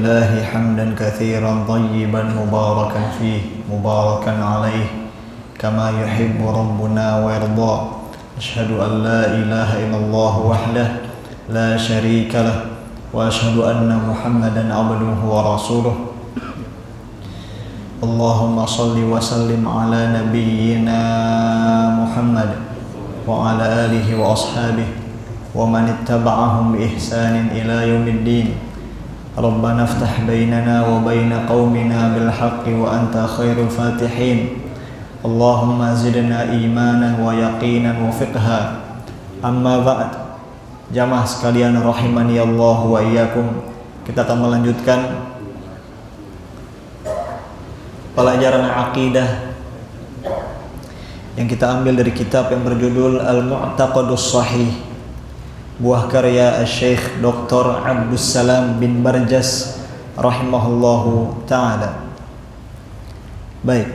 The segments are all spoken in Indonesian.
لله حمدا كثيرا طيبا مباركا فيه مباركا عليه كما يحب ربنا ويرضى. أشهد أن لا إله إلا الله وحده لا شريك له وأشهد أن محمدا عبده ورسوله. اللهم صل وسلم على نبينا محمد وعلى آله وأصحابه ومن اتبعهم بإحسان إلى يوم الدين. ربنا افتح بيننا وبين قومنا بالحق وأنت خير الفاتحين. اللهم زدنا إيمانا ويقينا وفقها. أما بعد. Jamaah sekalian rahimani Allah wa iyyakum. Kita akan melanjutkan pelajaran akidah yang kita ambil dari kitab yang berjudul Al-Mu'taqadus Shahih, buah karya Syekh Dr. Abdus Salam bin Barjas rahimahullahu ta'ala. Baik,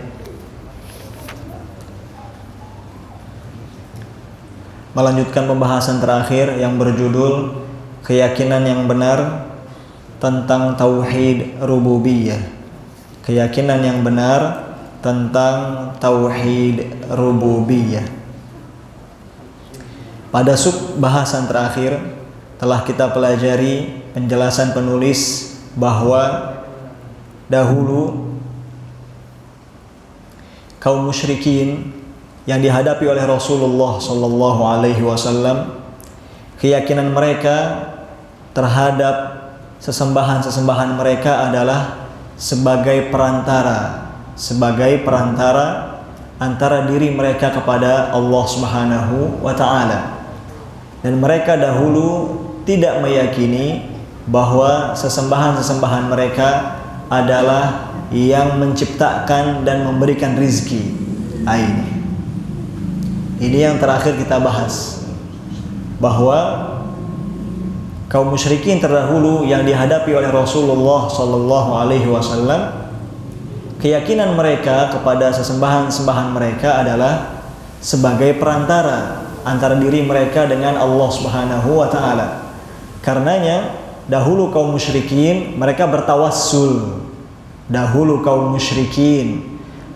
melanjutkan pembahasan terakhir yang berjudul keyakinan yang benar tentang tauhid rububiyah. Keyakinan yang benar tentang tauhid rububiyah. Pada sub bahasan terakhir telah kita pelajari penjelasan penulis bahwa dahulu kaum musyrikin yang dihadapi oleh Rasulullah sallallahu alaihi wasallam, keyakinan mereka terhadap sesembahan-sesembahan mereka adalah sebagai perantara antara diri mereka kepada Allah Subhanahu wa taala. Dan mereka dahulu tidak meyakini bahwa sesembahan-sesembahan mereka adalah yang menciptakan dan memberikan rizki. Ini yang terakhir kita bahas, bahwa kaum musyrikin terdahulu yang dihadapi oleh Rasulullah sallallahu alaihi wasallam, keyakinan mereka kepada sesembahan-sembahan mereka adalah sebagai perantara antara diri mereka dengan Allah Subhanahu wa taala. Karenanya dahulu kaum musyrikin mereka bertawassul.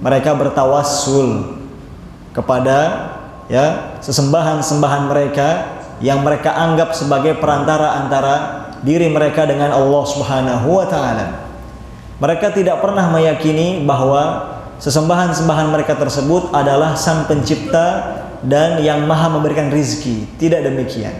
Mereka bertawassul kepada sesembahan-sembahan mereka yang mereka anggap sebagai perantara antara diri mereka dengan Allah Subhanahu wa taala. Mereka tidak pernah meyakini bahwa sesembahan-sembahan mereka tersebut adalah Sang Pencipta dan yang Maha memberikan rizki. Tidak demikian.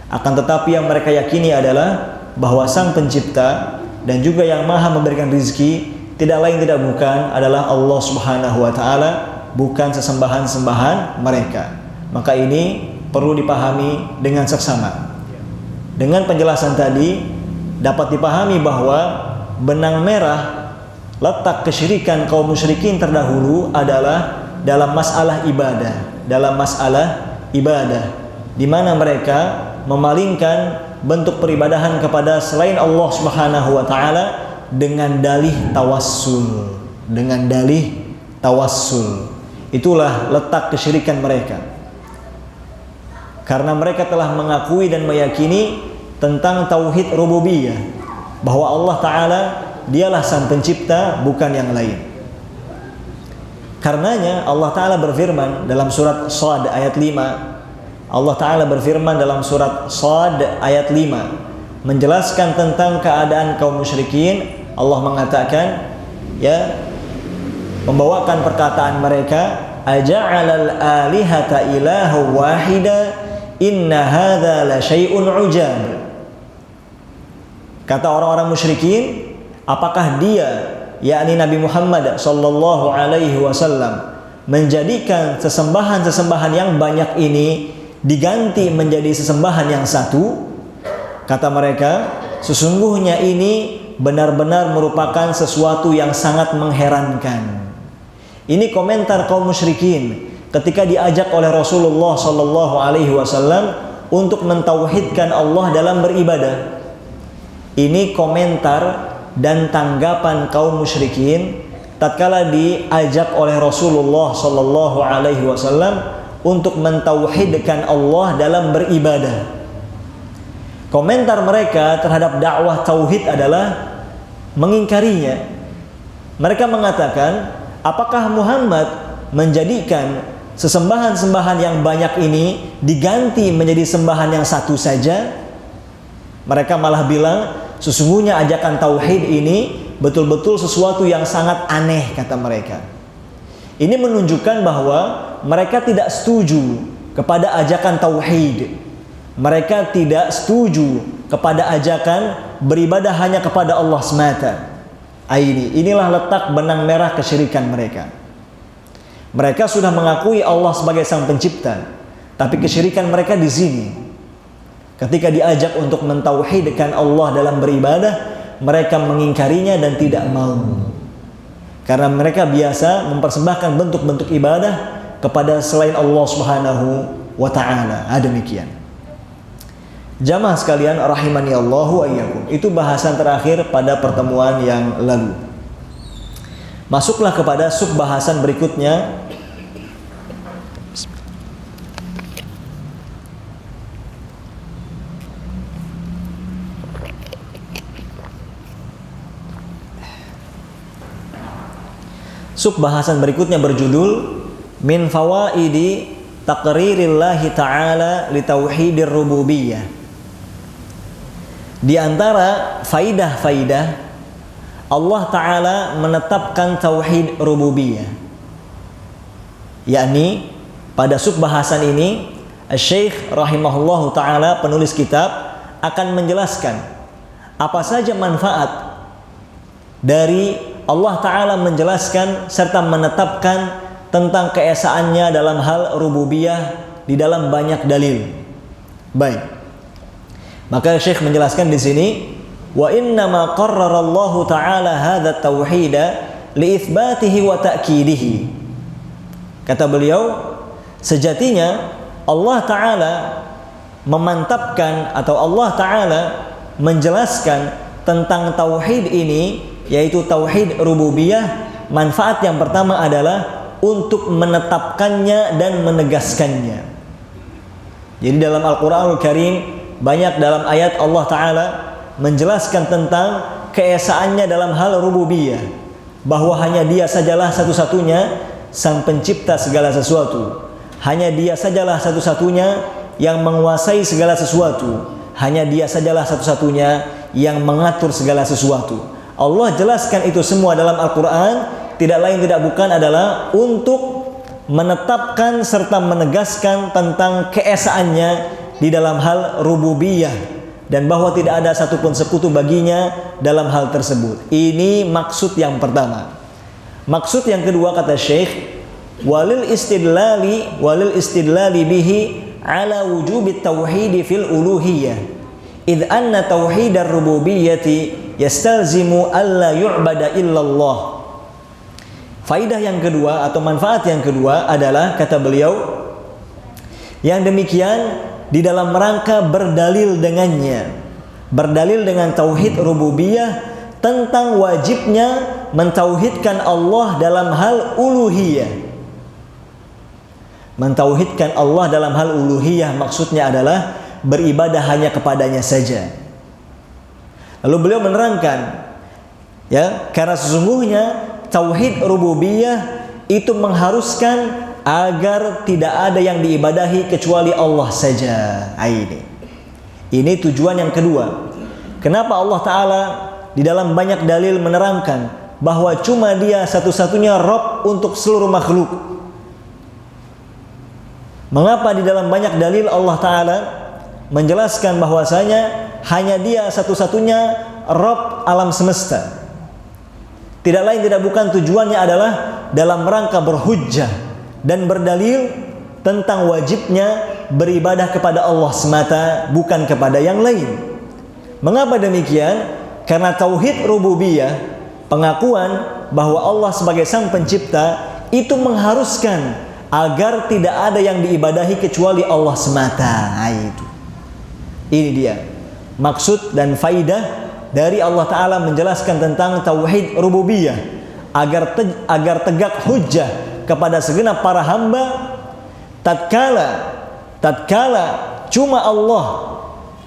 Akan tetapi yang mereka yakini adalah bahwa Sang Pencipta dan juga yang Maha memberikan rizki tidak lain tidak bukan adalah Allah Subhanahu wa taala, bukan sesembahan-sembahan mereka. Maka ini perlu dipahami dengan seksama. Dengan penjelasan tadi dapat dipahami bahwa benang merah letak kesyirikan kaum musyrikin terdahulu adalah dalam masalah ibadah, di mana mereka memalingkan bentuk peribadahan kepada selain Allah Subhanahu wa taala dengan dalih tawassul. Itulah letak kesyirikan mereka. Karena mereka telah mengakui dan meyakini tentang tauhid rububiyah, bahwa Allah Ta'ala dialah Sang Pencipta, bukan yang lain. Karenanya Allah Ta'ala berfirman dalam surat Shad ayat 5. Allah Ta'ala berfirman dalam surat Shad ayat 5, menjelaskan tentang keadaan kaum musyrikin. Allah mengatakan, membawakan perkataan mereka, aja'alal alihata ilaha wahida inna hadza la syai'un ujab. Kata orang-orang musyrikin, apakah dia, yakni Nabi Muhammad sallallahu alaihi wasallam, menjadikan sesembahan-sesembahan yang banyak ini diganti menjadi sesembahan yang satu? Kata mereka, sesungguhnya ini benar-benar merupakan sesuatu yang sangat mengherankan. Ini komentar kaum musyrikin ketika diajak oleh Rasulullah sallallahu alaihi wasallam untuk mentauhidkan Allah dalam beribadah. Ini komentar dan tanggapan kaum musyrikin tatkala diajak oleh Rasulullah sallallahu alaihi wasallam untuk mentauhidkan Allah dalam beribadah. Komentar mereka terhadap dakwah tauhid adalah, mengingkarinya. Mereka mengatakan, apakah Muhammad menjadikan sesembahan-sembahan yang banyak ini diganti menjadi sembahan yang satu saja? Mereka malah bilang, sesungguhnya ajakan tauhid ini betul-betul sesuatu yang sangat aneh, kata mereka. Ini menunjukkan bahwa mereka tidak setuju kepada ajakan tauhid. Mereka tidak setuju kepada ajakan beribadah hanya kepada Allah semata. Inilah letak benang merah kesyirikan mereka. Mereka sudah mengakui Allah sebagai Sang Pencipta, tapi kesyirikan mereka di sini. Ketika diajak untuk mentauhidkan Allah dalam beribadah, mereka mengingkarinya dan tidak mau. Karena mereka biasa mempersembahkan bentuk-bentuk ibadah kepada selain Allah Subhanahu wa ta'ala. Demikian. Jamaah sekalian rahimani Allah wa iyyakum. Itu bahasan terakhir pada pertemuan yang lalu. Masuklah kepada subbahasan berikutnya. Subbahasan berikutnya berjudul Min fawaidi taqririllahi ta'ala li tauhidir rububiyah. Di antara faidah-faidah Allah Ta'ala menetapkan tauhid rububiyah, yakni pada subbahasan ini Syekh rahimahullahu ta'ala, penulis kitab, akan menjelaskan apa saja manfaat dari Allah Ta'ala menjelaskan serta menetapkan tentang keesaannya dalam hal rububiyah di dalam banyak dalil. Baik. Maka Syekh menjelaskan di sini, wa innama qarrarallahu ta'ala hadza tauhida li itsbatihi wa ta'kidihi. Kata beliau, sejatinya Allah Ta'ala memantapkan atau Allah Ta'ala menjelaskan tentang tauhid ini, yaitu tauhid rububiyah. Manfaat yang pertama adalah untuk menetapkannya dan menegaskannya. Jadi dalam Al-Quranul Karim banyak dalam ayat Allah Ta'ala menjelaskan tentang keesaannya dalam hal rububiyah, bahwa hanya Dia sajalah satu-satunya Sang Pencipta segala sesuatu. Hanya Dia sajalah satu-satunya yang menguasai segala sesuatu. Hanya Dia sajalah satu-satunya yang mengatur segala sesuatu. Allah jelaskan itu semua dalam Al-Quran, tidak lain tidak bukan adalah untuk menetapkan serta menegaskan tentang keesaannya di dalam hal rububiyah, dan bahwa tidak ada satupun sekutu baginya dalam hal tersebut. Ini maksud yang pertama. Maksud yang kedua, kata Syekh, walil istidlali bihi ala wujubit tauhidi fil uluhiyah idh anna tauhidar rububiyyati yastalzimu alla yu'bada illallah. Faidah yang kedua atau manfaat yang kedua adalah, kata beliau, yang demikian di dalam rangka berdalil dengannya, berdalil dengan tauhid rububiyah tentang wajibnya mentauhidkan Allah dalam hal uluhiyah. Mentauhidkan Allah dalam hal uluhiyah maksudnya adalah beribadah hanya kepadanya saja. Lalu beliau menerangkan, ya, karena sesungguhnya tauhid rububiyah itu mengharuskan agar tidak ada yang diibadahi kecuali Allah saja. Ini tujuan yang kedua. Kenapa Allah Ta'ala di dalam banyak dalil menerangkan bahwa cuma Dia satu-satunya Rabb untuk seluruh makhluk? Mengapa di dalam banyak dalil Allah Ta'ala menjelaskan bahwasanya hanya Dia satu-satunya Rabb alam semesta? Tidak lain tidak bukan tujuannya adalah dalam rangka berhujjah dan berdalil tentang wajibnya beribadah kepada Allah semata, bukan kepada yang lain. Mengapa demikian? Karena tauhid rububiyah, pengakuan bahwa Allah sebagai Sang Pencipta, itu mengharuskan agar tidak ada yang diibadahi kecuali Allah semata. Ini dia maksud dan faidah dari Allah Ta'ala menjelaskan tentang tauhid rububiyah, agar tegak hujjah kepada segenap para hamba tatkala cuma Allah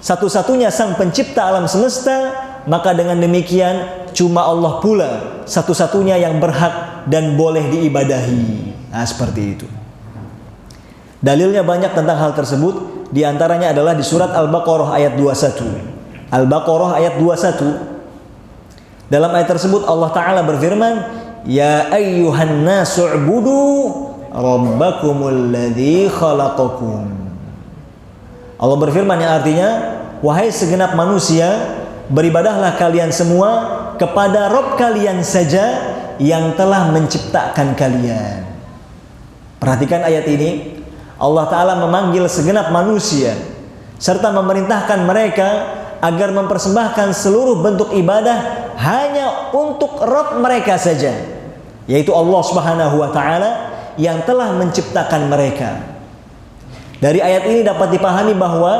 satu-satunya Sang Pencipta alam semesta, maka dengan demikian cuma Allah pula satu-satunya yang berhak dan boleh diibadahi. Nah, seperti itu. Dalilnya banyak tentang hal tersebut, di antaranya adalah di surat Al-Baqarah ayat 21. Al-Baqarah ayat 21. Dalam ayat tersebut Allah Ta'ala berfirman, Ya ayyuhan nasu'budu rabbakumul ladzi khalaqakum. Allah berfirman yang artinya, wahai segenap manusia, beribadahlah kalian semua kepada Rabb kalian saja yang telah menciptakan kalian. Perhatikan ayat ini, Allah Ta'ala memanggil segenap manusia serta memerintahkan mereka agar mempersembahkan seluruh bentuk ibadah hanya untuk Rabb mereka saja, yaitu Allah Subhanahu wa Ta'ala yang telah menciptakan mereka. Dari ayat ini dapat dipahami bahwa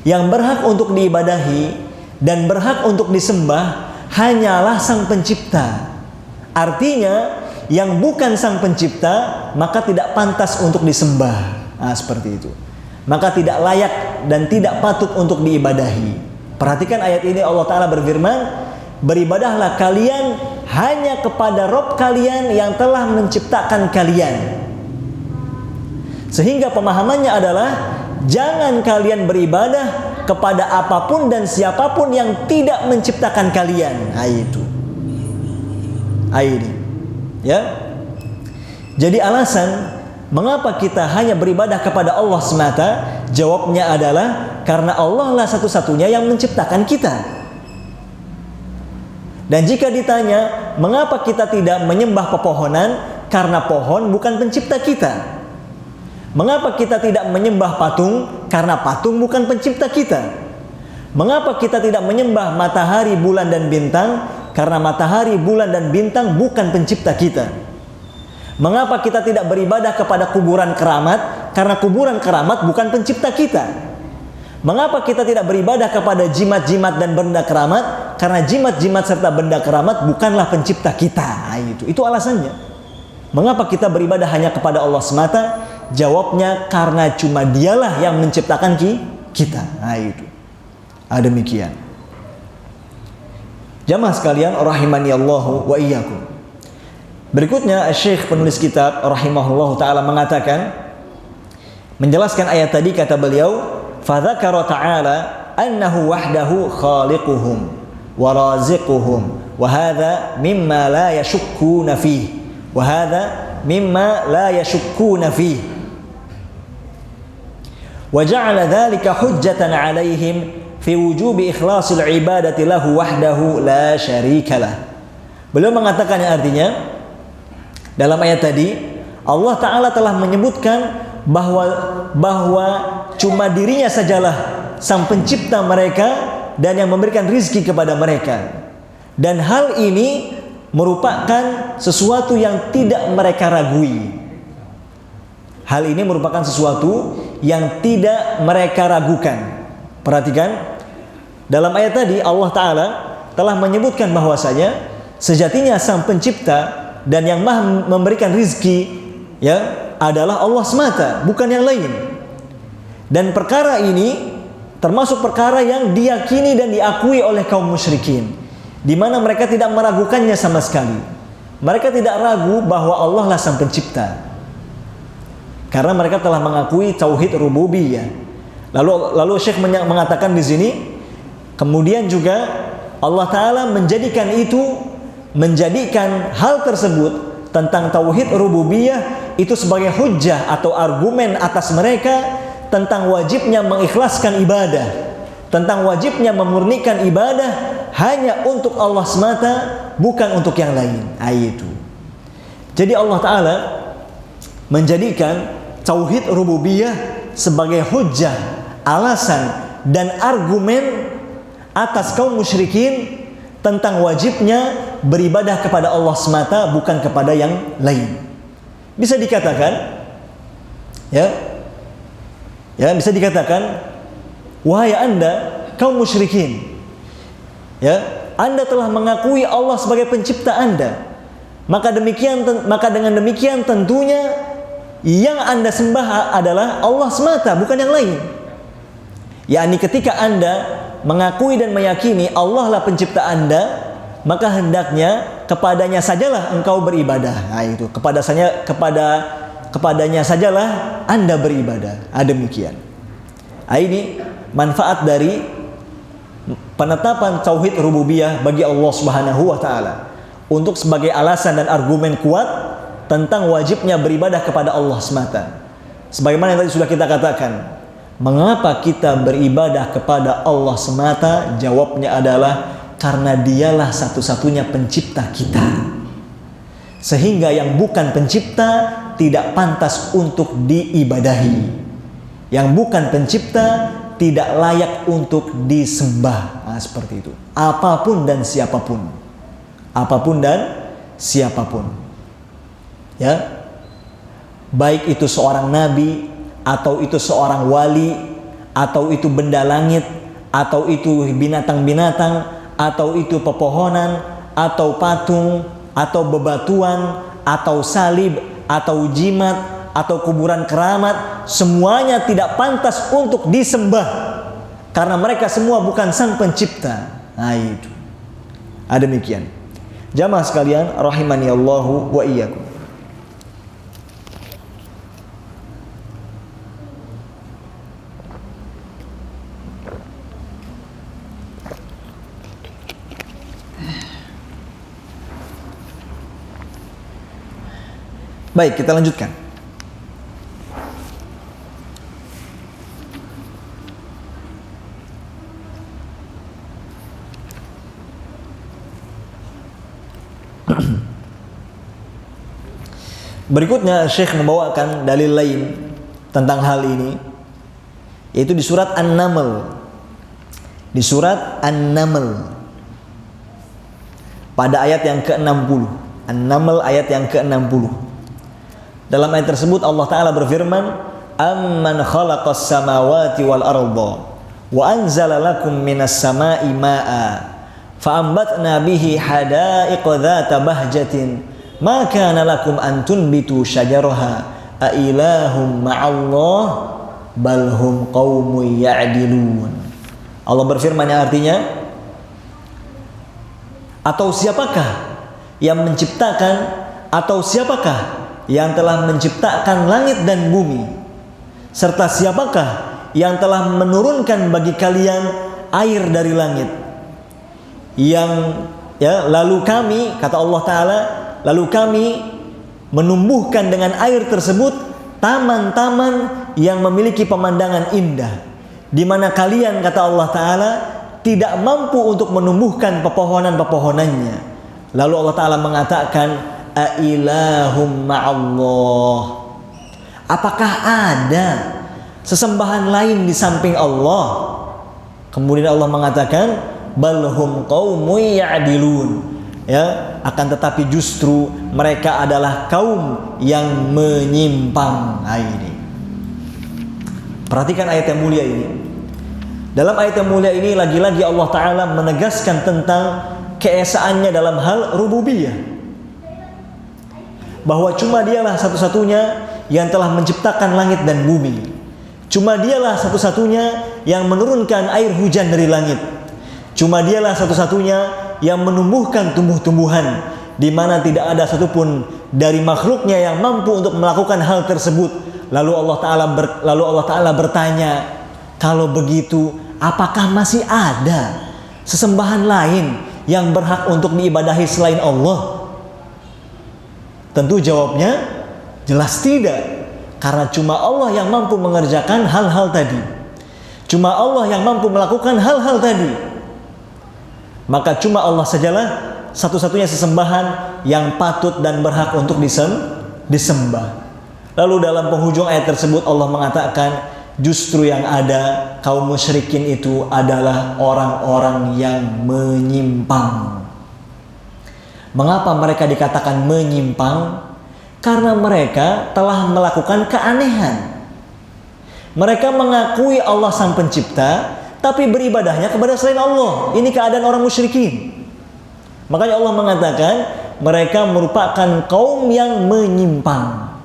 yang berhak untuk diibadahi dan berhak untuk disembah hanyalah Sang Pencipta. Artinya yang bukan Sang Pencipta maka tidak pantas untuk disembah. Nah, seperti itu. Maka tidak layak dan tidak patut untuk diibadahi. Perhatikan ayat ini, Allah Ta'ala berfirman, beribadahlah kalian hanya kepada Rabb kalian yang telah menciptakan kalian. Sehingga pemahamannya adalah jangan kalian beribadah kepada apapun dan siapapun yang tidak menciptakan kalian. Nah, itu. Ini. Ya. Jadi alasan mengapa kita hanya beribadah kepada Allah semata? Jawabnya adalah karena Allah lah satu-satunya yang menciptakan kita. Dan jika ditanya mengapa kita tidak menyembah pepohonan? Karena pohon bukan pencipta kita. Mengapa kita tidak menyembah patung? Karena patung bukan pencipta kita. Mengapa kita tidak menyembah matahari, bulan dan bintang? Karena matahari, bulan dan bintang bukan pencipta kita. Mengapa kita tidak beribadah kepada kuburan keramat? Karena kuburan keramat bukan pencipta kita. Mengapa kita tidak beribadah kepada jimat-jimat dan benda keramat? Karena jimat-jimat serta benda keramat bukanlah pencipta kita. Itu alasannya. Mengapa kita beribadah hanya kepada Allah semata? Jawabnya karena cuma Dialah yang menciptakan kita. Itu. Demikian. Jamaah sekalian, rahimani Allahu wa iyyakum. Berikutnya Syekh penulis kitab rahimahullahu taala mengatakan, menjelaskan ayat tadi, kata beliau, fadzakara ta'ala annahu wahdahu khaliquhum wa raziquhum wa hadza mimma la yashukkuna fihi wa hadza mimma la yashukkuna fihi wa ja'ala dzalika hujjatan 'alaihim fi wujubi ikhlasil ibadati lahu wahdahu la syarikalah. Beliau mengatakan yang artinya, dalam ayat tadi Allah Ta'ala telah menyebutkan bahwa cuma Dirinya sajalah Sang Pencipta mereka dan yang memberikan rizki kepada mereka. Dan hal ini merupakan sesuatu yang tidak mereka ragui. Hal ini merupakan sesuatu yang tidak mereka ragukan. Perhatikan, dalam ayat tadi Allah Ta'ala telah menyebutkan bahwasanya sejatinya Sang Pencipta dan yang Maha memberikan rizki adalah Allah semata, bukan yang lain. Dan perkara ini termasuk perkara yang diyakini dan diakui oleh kaum musyrikin, di mana mereka tidak meragukannya sama sekali. Mereka tidak ragu bahwa Allah lah Sang Pencipta, karena mereka telah mengakui tauhid rububiyah. Lalu Syekh mengatakan di sini, kemudian juga Allah Ta'ala menjadikan hal tersebut tentang tauhid rububiyah itu sebagai hujjah atau argumen atas mereka tentang wajibnya mengikhlaskan ibadah, tentang wajibnya memurnikan ibadah hanya untuk Allah semata, bukan untuk yang lain. Itu. Jadi Allah Ta'ala menjadikan tauhid rububiyah sebagai hujjah, alasan dan argumen atas kaum musyrikin tentang wajibnya beribadah kepada Allah semata, bukan kepada yang lain. Bisa dikatakan, bisa dikatakan, wahai Anda kaum musyrikin, Anda telah mengakui Allah sebagai pencipta Anda, maka dengan demikian tentunya yang Anda sembah adalah Allah semata, bukan yang lain. Yakni ketika Anda mengakui dan meyakini Allah lah pencipta Anda, maka hendaknya kepadanya sajalah engkau beribadah. Nah, itu kepadanya sajalah Anda beribadah. Demikian. Ini manfaat dari penetapan tauhid rububiyah bagi Allah Subhanahu wa taala, untuk sebagai alasan dan argumen kuat tentang wajibnya beribadah kepada Allah semata. Sebagaimana yang tadi sudah kita katakan, mengapa kita beribadah kepada Allah semata? Jawabnya adalah karena dialah satu-satunya pencipta kita. Sehingga yang bukan pencipta tidak pantas untuk diibadahi. Yang bukan pencipta tidak layak untuk disembah. Nah, seperti itu. Apapun dan siapapun. Apapun dan siapapun. Ya. Baik itu seorang nabi, atau itu seorang wali, atau itu benda langit, atau itu binatang-binatang, atau itu pepohonan, atau patung, atau bebatuan, atau salib, atau jimat, atau kuburan keramat, semuanya tidak pantas untuk disembah karena mereka semua bukan sang pencipta. Nah, itu. Demikian. Jamaah sekalian rahimani Allahu wa iyyakum. Baik, kita lanjutkan. Berikutnya Syekh membawakan dalil lain tentang hal ini, yaitu di surat An-Naml. Di surat An-Naml pada ayat yang ke-60. An-Naml ayat yang ke-60. Dalam ayat tersebut Allah Ta'ala berfirman, Amman khalaqas samawati wal arda wa anzala lakum minas sama'i ma'a fa'ambatna bihi hadaiqa dhata bahjatin ma kana lakum an tunbitu syajaraha a ilahum ma'allah bal hum qaumun ya'dilun. Allah berfirman yang artinya, atau siapakah yang menciptakan, atau siapakah yang telah menciptakan langit dan bumi, serta siapakah yang telah menurunkan bagi kalian air dari langit, yang lalu kami, kata Allah Ta'ala, lalu kami menumbuhkan dengan air tersebut taman-taman yang memiliki pemandangan indah, di mana kalian, kata Allah Ta'ala, tidak mampu untuk menumbuhkan pepohonan-pepohonannya. Lalu Allah Ta'ala mengatakan, Ailahum ma'allah, apakah ada sesembahan lain di samping Allah? Kemudian Allah mengatakan, balhum qaumun ya'dilun, ya, akan tetapi justru mereka adalah kaum yang menyimpang. Ini perhatikan ayat yang mulia ini. Dalam ayat yang mulia ini lagi-lagi Allah Ta'ala menegaskan tentang keesaannya dalam hal rububiyah, bahwa cuma dialah satu-satunya yang telah menciptakan langit dan bumi. Cuma dialah satu-satunya yang menurunkan air hujan dari langit. Cuma dialah satu-satunya yang menumbuhkan tumbuh-tumbuhan, di mana tidak ada satupun dari makhluknya yang mampu untuk melakukan hal tersebut. Lalu Allah Ta'ala bertanya, kalau begitu apakah masih ada sesembahan lain yang berhak untuk diibadahi selain Allah? Tentu jawabnya jelas tidak, karena cuma Allah yang mampu mengerjakan hal-hal tadi. Cuma Allah yang mampu melakukan hal-hal tadi. Maka cuma Allah sajalah satu-satunya sesembahan yang patut dan berhak untuk disembah. Lalu dalam penghujung ayat tersebut Allah mengatakan, justru yang ada kaum musyrikin itu adalah orang-orang yang menyimpang. Mengapa mereka dikatakan menyimpang? Karena mereka telah melakukan keanehan. Mereka mengakui Allah sang pencipta, tapi beribadahnya kepada selain Allah. Ini keadaan orang musyrikin. Makanya Allah mengatakan mereka merupakan kaum yang menyimpang.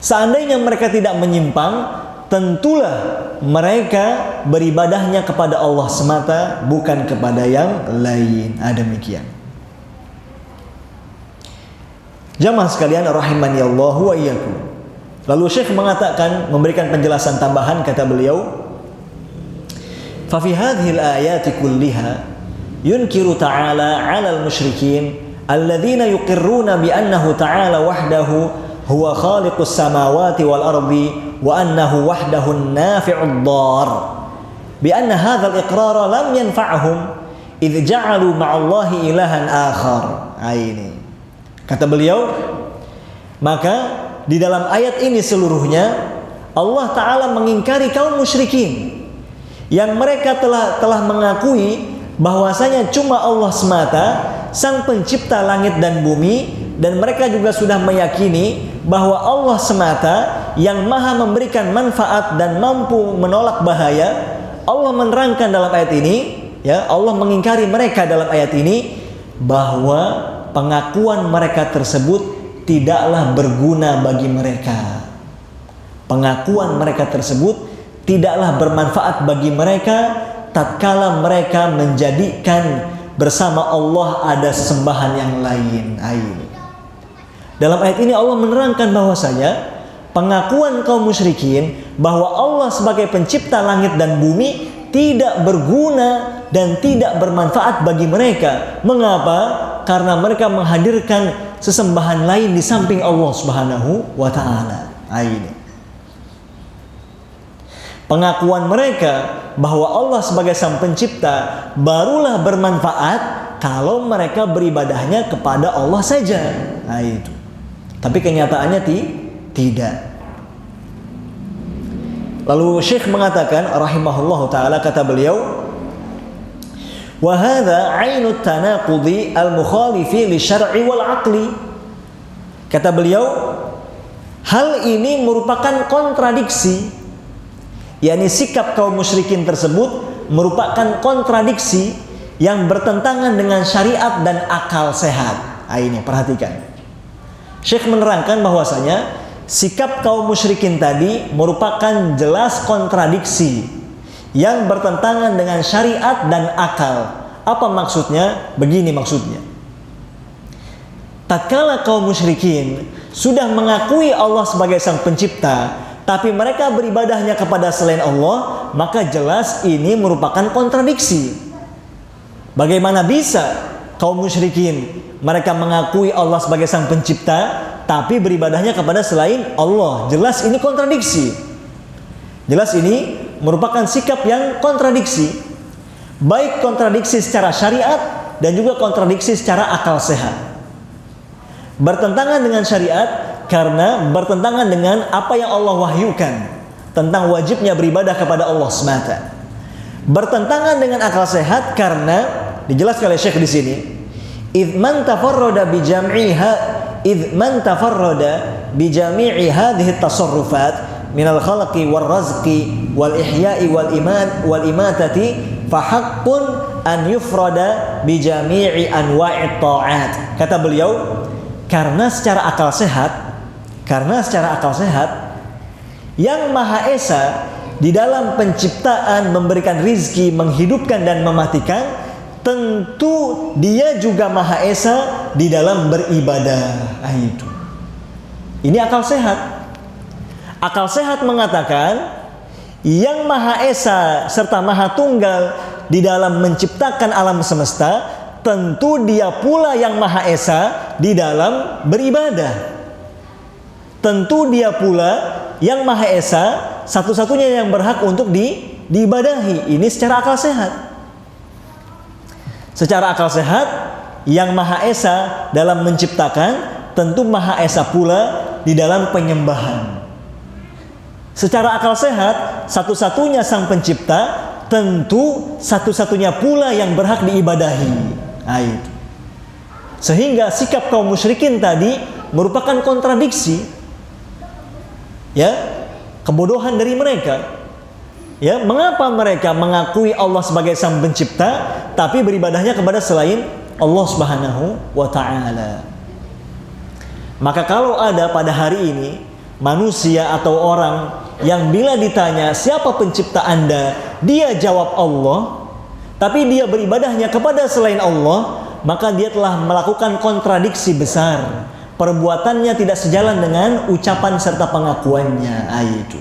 Seandainya mereka tidak menyimpang, tentulah mereka beribadahnya kepada Allah semata, bukan kepada yang lain. Demikian. Jamaah sekalian rahimani Allah wa iyyakum. Lalu Syekh mengatakan, memberikan penjelasan tambahan, kata beliau, fa fi hadhil ayati kulliha yunkiru ta'ala 'alal musyrikin alladzina yuqirruna bi annahu ta'ala wahdahu huwa khaliqus samawati wal ardi wa annahu wahdahu an-nafi'ud dhar bi anna hadzal iqrara lam yanfa'hum idh ja'alu ma'allahi ilahan akhar. Ini kata beliau, maka di dalam ayat ini seluruhnya Allah Ta'ala mengingkari kaum musyrikin yang mereka telah mengakui bahwasanya cuma Allah semata sang pencipta langit dan bumi, dan mereka juga sudah meyakini bahwa Allah semata yang maha memberikan manfaat dan mampu menolak bahaya. Allah menerangkan dalam ayat ini, ya, Allah mengingkari mereka dalam ayat ini bahwa pengakuan mereka tersebut tidaklah berguna bagi mereka. Pengakuan mereka tersebut tidaklah bermanfaat bagi mereka tatkala mereka menjadikan bersama Allah ada sesembahan yang lain. Dalam ayat ini Allah menerangkan bahwasanya pengakuan kaum musyrikin bahwa Allah sebagai pencipta langit dan bumi tidak berguna dan tidak bermanfaat bagi mereka. Mengapa? Karena mereka menghadirkan sesembahan lain di samping Allah Subhanahu wa Ta'ala. Ini pengakuan mereka bahwa Allah sebagai sang pencipta barulah bermanfaat kalau mereka beribadahnya kepada Allah saja. Itu. Tapi kenyataannya tidak. Lalu Syekh mengatakan rahimahullahu taala, kata beliau, wa hadza 'ainut tanaqudi al-mukhalifi li syar'i wal 'aqli. Kata beliau, hal ini merupakan kontradiksi, yakni sikap kaum musyrikin tersebut merupakan kontradiksi yang bertentangan dengan syariat dan akal sehat. Ini perhatikan. Syekh menerangkan bahwasanya sikap kaum musyrikin tadi merupakan jelas kontradiksi yang bertentangan dengan syariat dan akal. Apa maksudnya? Begini maksudnya. Tatkala kaum musyrikin sudah mengakui Allah sebagai sang pencipta, tapi mereka beribadahnya kepada selain Allah, maka jelas ini merupakan kontradiksi. Bagaimana bisa kaum musyrikin mereka mengakui Allah sebagai sang pencipta, tapi beribadahnya kepada selain Allah? Jelas ini kontradiksi. Jelas ini merupakan sikap yang kontradiksi. Baik kontradiksi secara syariat dan juga kontradiksi secara akal sehat. Bertentangan dengan syariat karena bertentangan dengan apa yang Allah wahyukan tentang wajibnya beribadah kepada Allah semata. Bertentangan dengan akal sehat karena dijelaskan oleh Syekh di sini, idz man tafarrada bi jami'i hadhihi at-tasarrufat min al-khalqi wal razqi wal ihya'i wal imatati fa haqqun an yufrada bi jami'i anwa'it ta'at. Kata beliau, karena secara akal sehat yang Maha Esa di dalam penciptaan, memberikan rizki, menghidupkan dan mematikan, tentu Dia juga Maha Esa di dalam beribadah. Itu. Ini akal sehat. Akal sehat mengatakan yang Maha Esa serta Maha Tunggal di dalam menciptakan alam semesta, tentu Dia pula yang Maha Esa di dalam beribadah. Tentu Dia pula yang Maha Esa, satu-satunya yang berhak untuk diibadahi. Ini secara akal sehat. Secara akal sehat, yang Maha Esa dalam menciptakan, tentu Maha Esa pula di dalam penyembahan. Secara akal sehat, satu-satunya sang pencipta, tentu satu-satunya pula yang berhak diibadahi. Itu. Sehingga sikap kaum musyrikin tadi merupakan kontradiksi, ya, kebodohan dari mereka. Ya, mengapa mereka mengakui Allah sebagai sang pencipta tapi beribadahnya kepada selain Allah Subhanahu wa Ta'ala? Maka kalau ada pada hari ini manusia atau orang yang bila ditanya siapa pencipta Anda, dia jawab Allah, tapi dia beribadahnya kepada selain Allah, maka dia telah melakukan kontradiksi besar. Perbuatannya tidak sejalan dengan ucapan serta pengakuannya. Itu.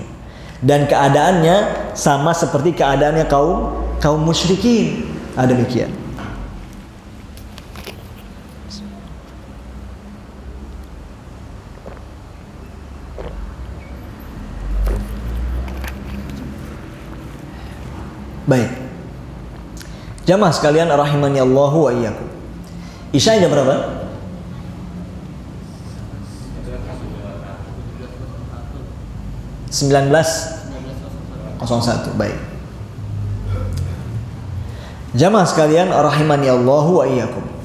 Dan keadaannya sama seperti keadaannya kaum musyrikin. Demikian. Baik. Jamaah sekalian rahimani Allah wa iyyakum. Isya jam berapa? 19:01. Baik. Jamaah sekalian rahimani Allah wa iyyakum.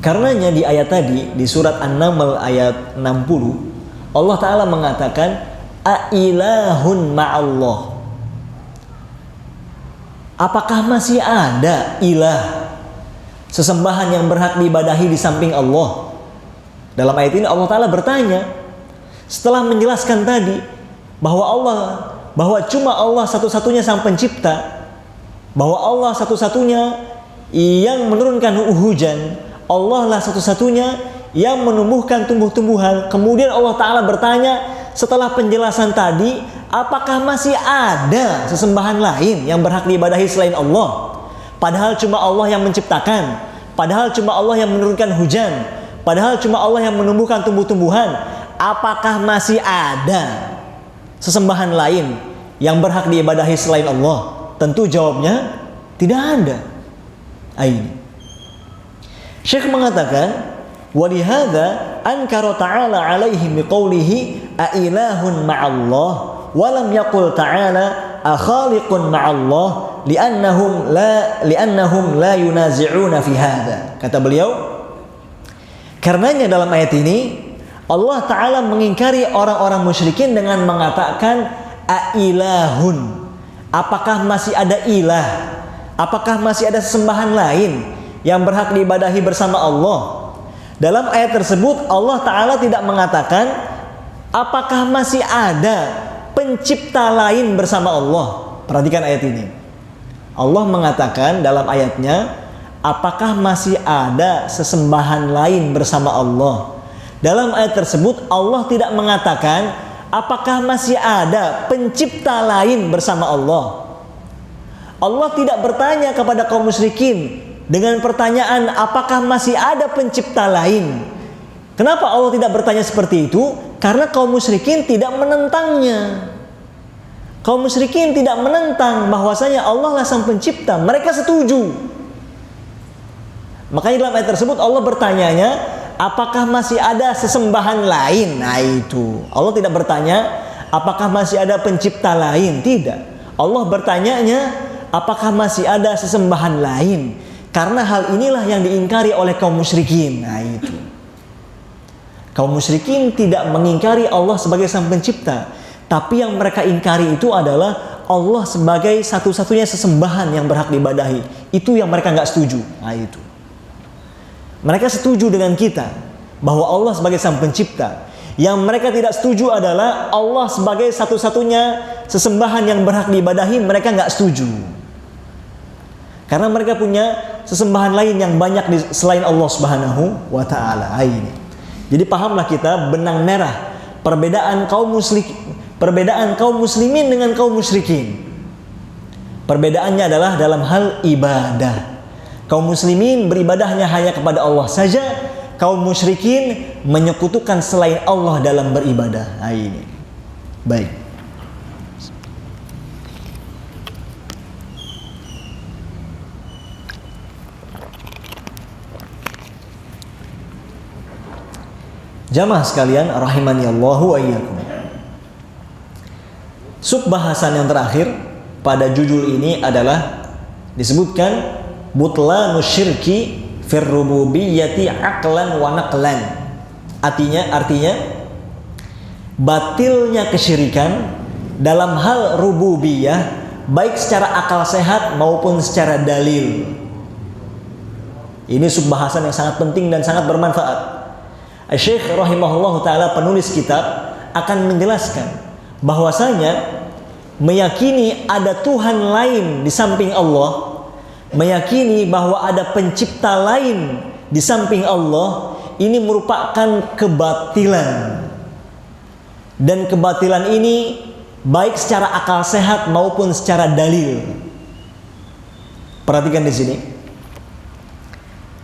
Karenanya di ayat tadi, di surat An-Naml ayat 60, Allah Ta'ala mengatakan, Ailahun ma'allah. Apakah masih ada ilah, sesembahan yang berhak diibadahi di samping Allah? Dalam ayat ini Allah Ta'ala bertanya, setelah menjelaskan tadi, bahwa cuma Allah satu-satunya sang pencipta, bahwa Allah satu-satunya yang menurunkan hujan, Allah lah satu-satunya yang menumbuhkan tumbuh-tumbuhan. Kemudian Allah Ta'ala bertanya setelah penjelasan tadi, apakah masih ada sesembahan lain yang berhak diibadahi selain Allah? Padahal cuma Allah yang menciptakan, padahal cuma Allah yang menurunkan hujan, padahal cuma Allah yang menumbuhkan tumbuh-tumbuhan. Apakah masih ada sesembahan lain yang berhak diibadahi selain Allah? Tentu jawabnya tidak ada. Ini Syekh mengatakan, walihada ankara ta'ala alaihim biqaulihi ailahun ma'allah wa lam yaqul ta'ala akhaliqun ma'allah li'annahum la yunazi'una fi hadha. Kata beliau, karenanya dalam ayat ini Allah Ta'ala mengingkari orang-orang musyrikin dengan mengatakan ailahun. Apakah masih ada ilah? Apakah masih ada sesembahan lain yang berhak diibadahi bersama Allah? Dalam ayat tersebut Allah Ta'ala tidak mengatakan apakah masih ada pencipta lain bersama Allah. Perhatikan ayat ini. Allah mengatakan dalam ayatnya, apakah masih ada sesembahan lain bersama Allah. Dalam ayat tersebut Allah tidak mengatakan apakah masih ada pencipta lain bersama Allah. Allah tidak bertanya kepada kaum musyrikin dengan pertanyaan apakah masih ada pencipta lain. Kenapa Allah tidak bertanya seperti itu? Karena kaum musyrikin tidak menentangnya. Kaum musyrikin tidak menentang bahwasanya Allah lah sang pencipta. Mereka setuju. Makanya dalam ayat tersebut Allah bertanyanya, apakah masih ada sesembahan lain? Nah itu. Allah tidak bertanya apakah masih ada pencipta lain. Tidak. Allah bertanyanya apakah masih ada sesembahan lain. Karena hal inilah yang diingkari oleh kaum musyrikin. Nah itu. Kaum musyrikin tidak mengingkari Allah sebagai sang pencipta, tapi yang mereka ingkari itu adalah Allah sebagai satu-satunya sesembahan yang berhak diibadahi. Itu yang mereka nggak setuju. Nah itu. Mereka setuju dengan kita bahwa Allah sebagai sang pencipta. Yang mereka tidak setuju adalah Allah sebagai satu-satunya sesembahan yang berhak diibadahi. Mereka nggak setuju. Karena mereka punya sesembahan lain yang banyak selain Allah Subhanahu wa Ta'ala. Ini. Jadi pahamlah kita benang merah perbedaan kaum muslimin dengan kaum musyrikin. Perbedaannya adalah dalam hal ibadah. Kaum muslimin beribadahnya hanya kepada Allah saja. Kaum musyrikin menyekutukan selain Allah dalam beribadah. Ini. Baik. Jamaah sekalian rahimani Allahu wa iyyakum. Subbahasan yang terakhir pada judul ini adalah disebutkan butlanus syirki fir rububiyyati aqlan wa naqlan. Artinya batilnya kesyirikan dalam hal rububiyah baik secara akal sehat maupun secara dalil. Ini subbahasan yang sangat penting dan sangat bermanfaat. Syekh rahimahullah ta'ala, penulis kitab, akan menjelaskan bahwasanya meyakini ada Tuhan lain di samping Allah, meyakini bahwa ada pencipta lain di samping Allah, ini merupakan kebatilan. Dan kebatilan ini baik secara akal sehat maupun secara dalil. Perhatikan di sini.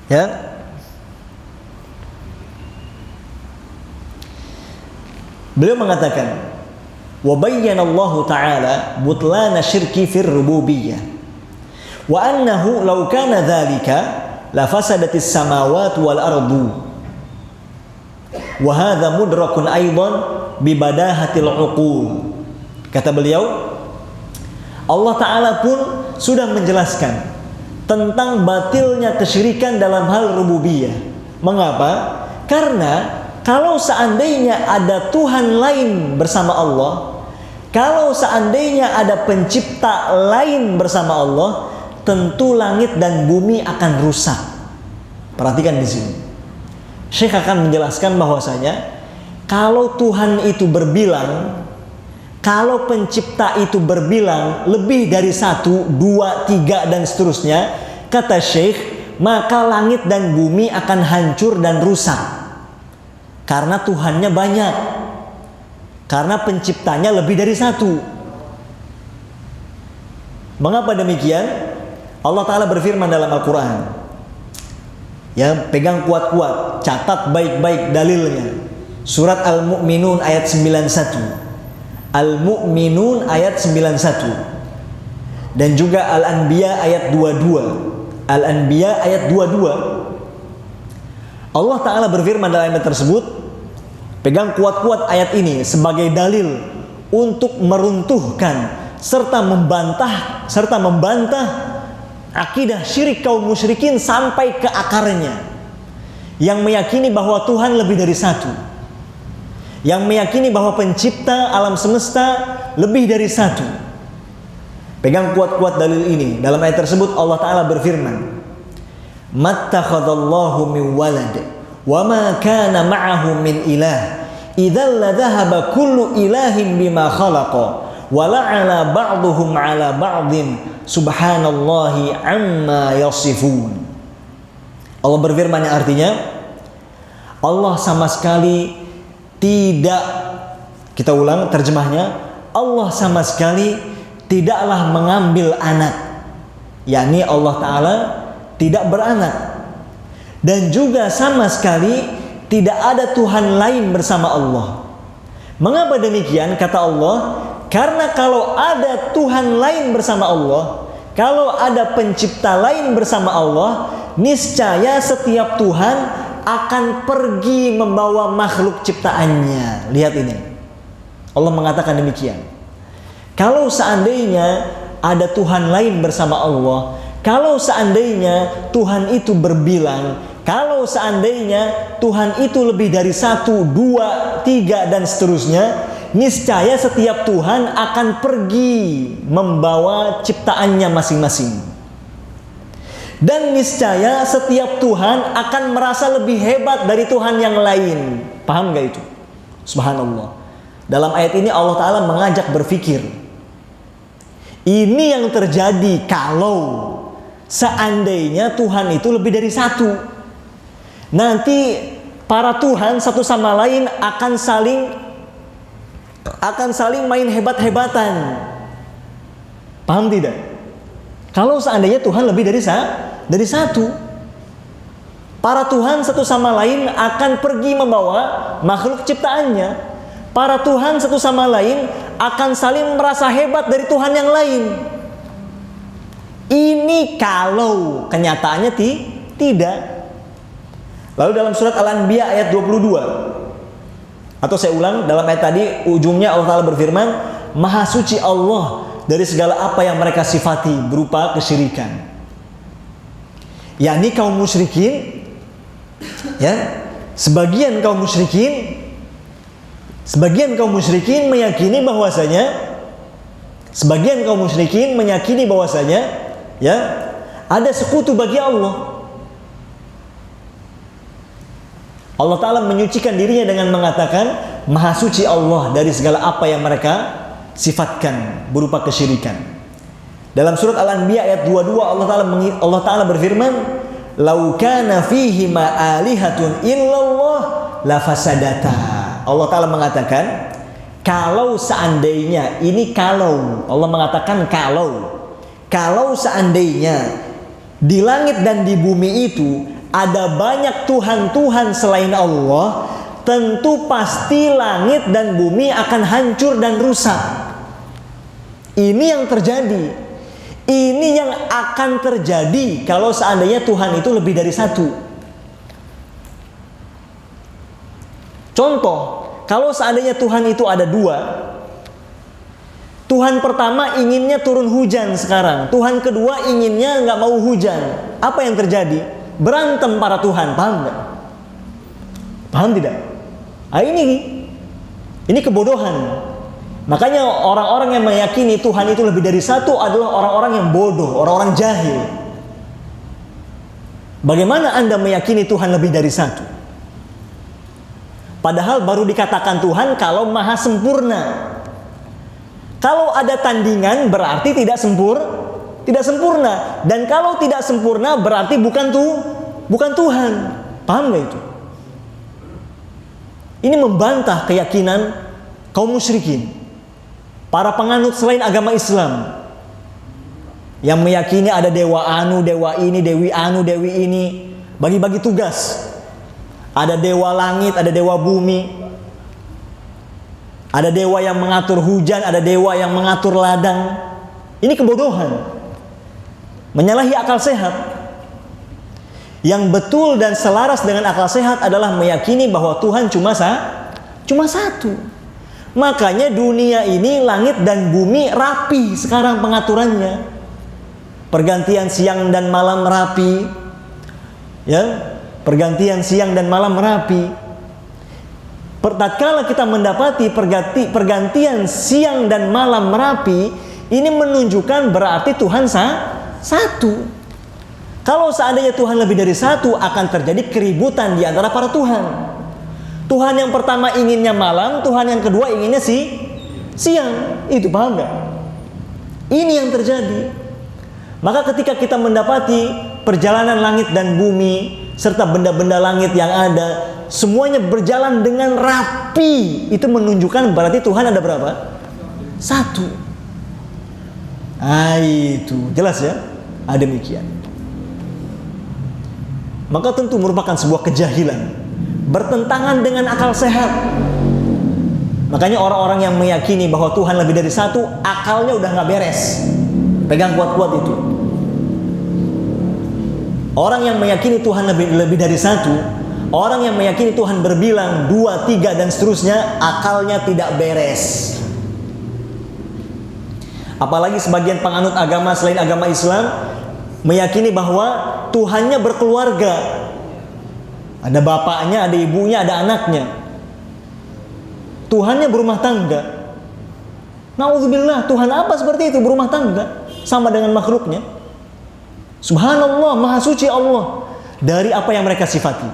Ya. Beliau mengatakan, wa bayyana Allah Ta'ala butlana syirki fir rububiyyah wa annahu law kana dzalika la fasadatis samawati wal ardu wa hadza mudrakun aidan bi badahatil uqul. Kata beliau, Allah Ta'ala pun sudah menjelaskan tentang batilnya kesyirikan dalam hal rububiyah. Mengapa? Karena kalau seandainya ada Tuhan lain bersama Allah, kalau seandainya ada pencipta lain bersama Allah, tentu langit dan bumi akan rusak. Perhatikan di sini. Syekh akan menjelaskan bahwasanya kalau Tuhan itu berbilang, kalau pencipta itu berbilang lebih dari 1, 2, 3 dan seterusnya, kata Syekh, maka langit dan bumi akan hancur dan rusak. Karena Tuhannya banyak. Karena penciptanya lebih dari 1. Mengapa demikian? Allah Ta'ala berfirman dalam Al-Quran. Ya, pegang kuat-kuat, catat baik-baik dalilnya. Surat Al-Mu'minun ayat 91. Al-Mu'minun ayat 91. Dan juga Al-Anbiya ayat 22. Al-Anbiya ayat 22. Allah Ta'ala berfirman dalam ayat tersebut, pegang kuat-kuat ayat ini sebagai dalil untuk meruntuhkan serta membantah akidah syirik kaum musyrikin sampai ke akarnya, yang meyakini bahwa Tuhan lebih dari 1, yang meyakini bahwa pencipta alam semesta lebih dari 1. Pegang kuat-kuat dalil ini. Dalam ayat tersebut Allah Ta'ala berfirman, mattakhadallahu min walad wa ma kana ma'ahu min ilah idzal ladhahaba kullu ilahin bima khalaqa wa la'ala ba'dhum 'ala ba'dhin subhanallahi amma yasifun. Allah berfirman yang artinya, Allah sama sekali tidak, kita ulang terjemahnya, Allah sama sekali tidaklah mengambil anak, yakni Allah Ta'ala tidak beranak, dan juga sama sekali tidak ada Tuhan lain bersama Allah. Mengapa demikian? Kata Allah, karena kalau ada Tuhan lain bersama Allah, kalau ada pencipta lain bersama Allah, niscaya setiap Tuhan akan pergi membawa makhluk ciptaannya. Lihat ini, Allah mengatakan demikian. Kalau seandainya ada Tuhan lain bersama Allah, kalau seandainya Tuhan itu berbilang, kalau seandainya Tuhan itu lebih dari 1, 2, 3 dan seterusnya, niscaya setiap Tuhan akan pergi membawa ciptaannya masing-masing. Dan niscaya setiap Tuhan akan merasa lebih hebat dari Tuhan yang lain. Paham gak itu? Subhanallah. Dalam ayat ini Allah Ta'ala mengajak berpikir. Ini yang terjadi kalau seandainya Tuhan itu lebih dari 1. Nanti para Tuhan satu sama lain akan saling main hebat-hebatan. Paham tidak? Kalau seandainya Tuhan lebih dari 1, para Tuhan satu sama lain akan pergi membawa makhluk ciptaannya. Para Tuhan satu sama lain akan saling merasa hebat dari Tuhan yang lain. Ini kalau kenyataannya tidak. Lalu dalam surat Al-Anbiya ayat 22, atau saya ulang, dalam ayat tadi ujungnya Allah Ta'ala berfirman, Maha suci Allah dari segala apa yang mereka sifati berupa kesyirikan. Yakni kaum musyrikin, ya, sebagian kaum musyrikin meyakini bahwasanya, ya, ada sekutu bagi Allah. Allah Ta'ala menyucikan dirinya dengan mengatakan, Maha suci Allah dari segala apa yang mereka sifatkan berupa kesyirikan. Dalam surat Al-Anbiya ayat 22 Allah Ta'ala berfirman, "Lau kana fihi ma alihatun illallah la fasadata." Allah Ta'ala mengatakan, kalau seandainya, ini kalau, Allah mengatakan kalau seandainya di langit dan di bumi itu ada banyak Tuhan-Tuhan selain Allah, tentu pasti langit dan bumi akan hancur dan rusak. Ini yang terjadi. Ini yang akan terjadi kalau seandainya Tuhan itu lebih dari satu. Contoh, kalau seandainya Tuhan itu ada dua, Tuhan pertama inginnya turun hujan sekarang, Tuhan kedua inginnya nggak mau hujan. Apa yang terjadi? Berantem para Tuhan, paham nggak? Paham tidak? Nah, ini kebodohan. Makanya orang-orang yang meyakini Tuhan itu lebih dari satu adalah orang-orang yang bodoh, orang-orang jahil. Bagaimana Anda meyakini Tuhan lebih dari satu? Padahal baru dikatakan Tuhan kalau maha sempurna. Kalau ada tandingan berarti tidak sempurna. Dan kalau tidak sempurna berarti bukan Tuhan. Paham gak itu? Ini membantah keyakinan kaum musyrikin, para penganut selain agama Islam, yang meyakini ada dewa anu, dewa ini, dewi anu, dewi ini, bagi-bagi tugas. Ada dewa langit, ada dewa bumi, ada dewa yang mengatur hujan, ada dewa yang mengatur ladang. Ini kebodohan, menyalahi akal sehat. Yang betul dan selaras dengan akal sehat adalah meyakini bahwa Tuhan cuma satu. Makanya dunia ini, langit dan bumi rapi sekarang pengaturannya. Pergantian siang dan malam rapi. Ya, pergantian siang dan malam rapi. Tatkala kita mendapati pergantian siang dan malam rapi, ini menunjukkan berarti Tuhan satu. Kalau seandainya Tuhan lebih dari satu, akan terjadi keributan di antara para Tuhan. Tuhan yang pertama inginnya malam, Tuhan yang kedua inginnya siang. Itu paham gak? Ini yang terjadi. Maka ketika kita mendapati perjalanan langit dan bumi serta benda-benda langit yang ada, semuanya berjalan dengan rapi, itu menunjukkan berarti Tuhan ada berapa? Satu. Itu jelas ya? Demikian. Maka tentu merupakan sebuah kejahilan, bertentangan dengan akal sehat. Makanya orang-orang yang meyakini bahwa Tuhan lebih dari satu, akalnya udah gak beres. Pegang kuat-kuat itu. Orang yang meyakini Tuhan lebih dari satu, orang yang meyakini Tuhan berbilang 2, 3 dan seterusnya, akalnya tidak beres. Apalagi sebagian penganut agama selain agama Islam meyakini bahwa Tuhannya berkeluarga. Ada bapaknya, ada ibunya, ada anaknya. Tuhannya berumah tangga. Na'udzubillah, Tuhan apa seperti itu, berumah tangga sama dengan makhluknya? Subhanallah, maha suci Allah dari apa yang mereka sifati.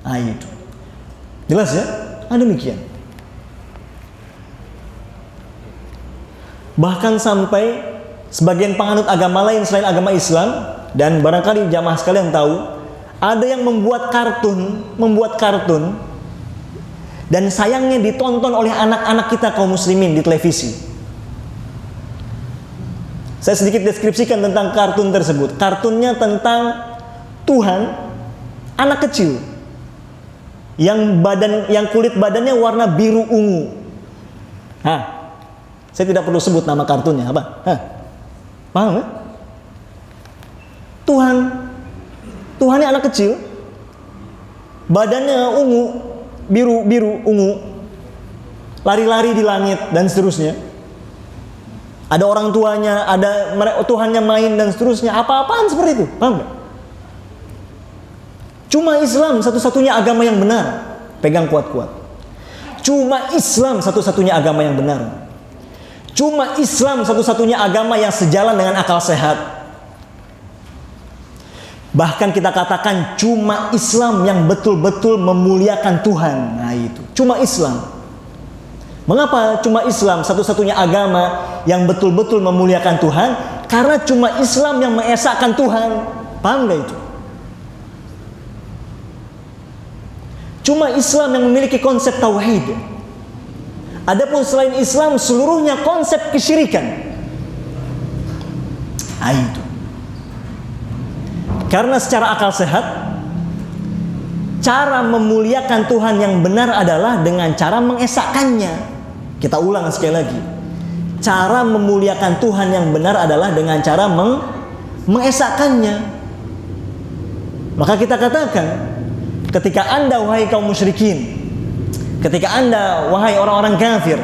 Itu jelas ya? Demikian. Bahkan sampai sebagian penganut agama lain selain agama Islam, dan barangkali jamaah sekalian tahu, ada yang membuat kartun dan sayangnya ditonton oleh anak-anak kita kaum muslimin di televisi. Saya sedikit deskripsikan tentang kartun tersebut. Kartunnya tentang Tuhan, anak kecil yang kulit badannya warna biru ungu. Saya tidak perlu sebut nama kartunnya apa. Paham ya? Tuhannya anak kecil, badannya ungu, biru ungu, lari-lari di langit dan seterusnya. Ada orang tuanya, ada Tuhannya main dan seterusnya. Apa-apaan seperti itu, paham gak? Cuma Islam satu-satunya agama yang benar. Pegang kuat-kuat. Cuma Islam satu-satunya agama yang benar. Cuma Islam satu-satunya agama yang sejalan dengan akal sehat. Bahkan kita katakan cuma Islam yang betul-betul memuliakan Tuhan. Nah itu, cuma Islam. Mengapa cuma Islam satu-satunya agama yang betul-betul memuliakan Tuhan? Karena cuma Islam yang mengesahkan Tuhan. Paham gak itu? Cuma Islam yang memiliki konsep tauhid. Adapun selain Islam seluruhnya konsep kesyirikan. Nah itu. Karena secara akal sehat, cara memuliakan Tuhan yang benar adalah dengan cara mengesahkannya. Kita ulang sekali lagi. Cara memuliakan Tuhan yang benar adalah dengan cara mengesahkannya. Maka kita katakan, ketika Anda wahai kaum musyrikin, ketika Anda wahai orang-orang kafir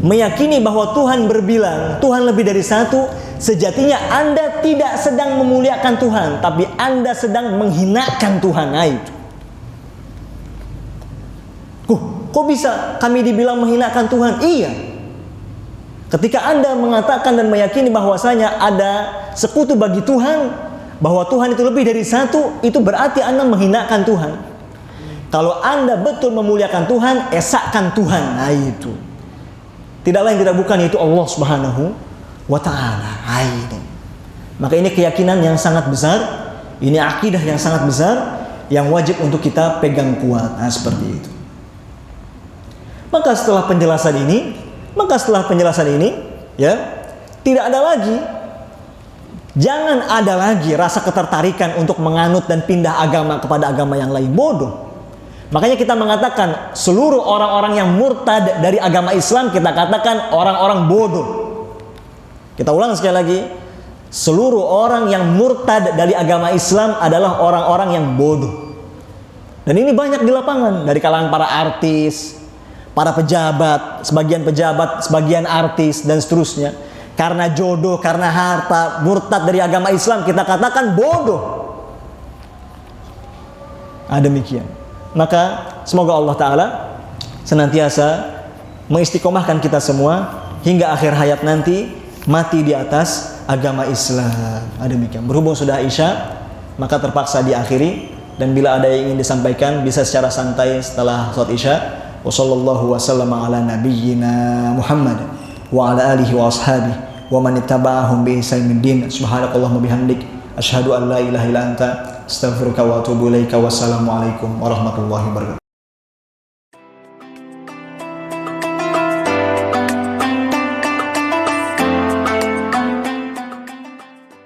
meyakini bahwa Tuhan berbilang, Tuhan lebih dari satu, sejatinya Anda tidak sedang memuliakan Tuhan, tapi Anda sedang menghinakan Tuhan. Nah itu. Kok bisa kami dibilang menghinakan Tuhan? Iya. Ketika Anda mengatakan dan meyakini bahwasanya ada sekutu bagi Tuhan, bahwa Tuhan itu lebih dari satu, itu berarti Anda menghinakan Tuhan. Kalau Anda betul memuliakan Tuhan, esakkan Tuhan. Nah itu. Tidak lain tidak bukan itu Allah Subhanahu wa ta'ala. Maka ini keyakinan yang sangat besar, ini akidah yang sangat besar yang wajib untuk kita pegang kuat. Nah seperti itu. Maka setelah penjelasan ini, ya, tidak ada lagi, jangan ada lagi rasa ketertarikan untuk menganut dan pindah agama kepada agama yang lain. Bodoh. Makanya kita mengatakan seluruh orang-orang yang murtad dari agama Islam kita katakan orang-orang bodoh. Kita ulang sekali lagi, seluruh orang yang murtad dari agama Islam adalah orang-orang yang bodoh. Dan ini banyak di lapangan, dari kalangan para artis, para pejabat, sebagian artis dan seterusnya. Karena jodoh, karena harta, murtad dari agama Islam kita katakan bodoh. Demikian. Maka semoga Allah Ta'ala senantiasa mengistiqomahkan kita semua hingga akhir hayat nanti mati di atas agama Islam. Demikian. Berhubung sudah Isya, maka terpaksa diakhiri, dan bila ada yang ingin disampaikan bisa secara santai setelah sholat Isya. Wassallallahu wasallama ala nabiyyina Muhammad wa ala alihi wa ashabihi wa man ittaba'ahum bi ihsanin din. Subhanakallahumma bihamdik asyhadu an la ilaha illa anta astaghfiruka wa atubu ilaika. Wassalamu alaikum warahmatullahi wabarakatuh.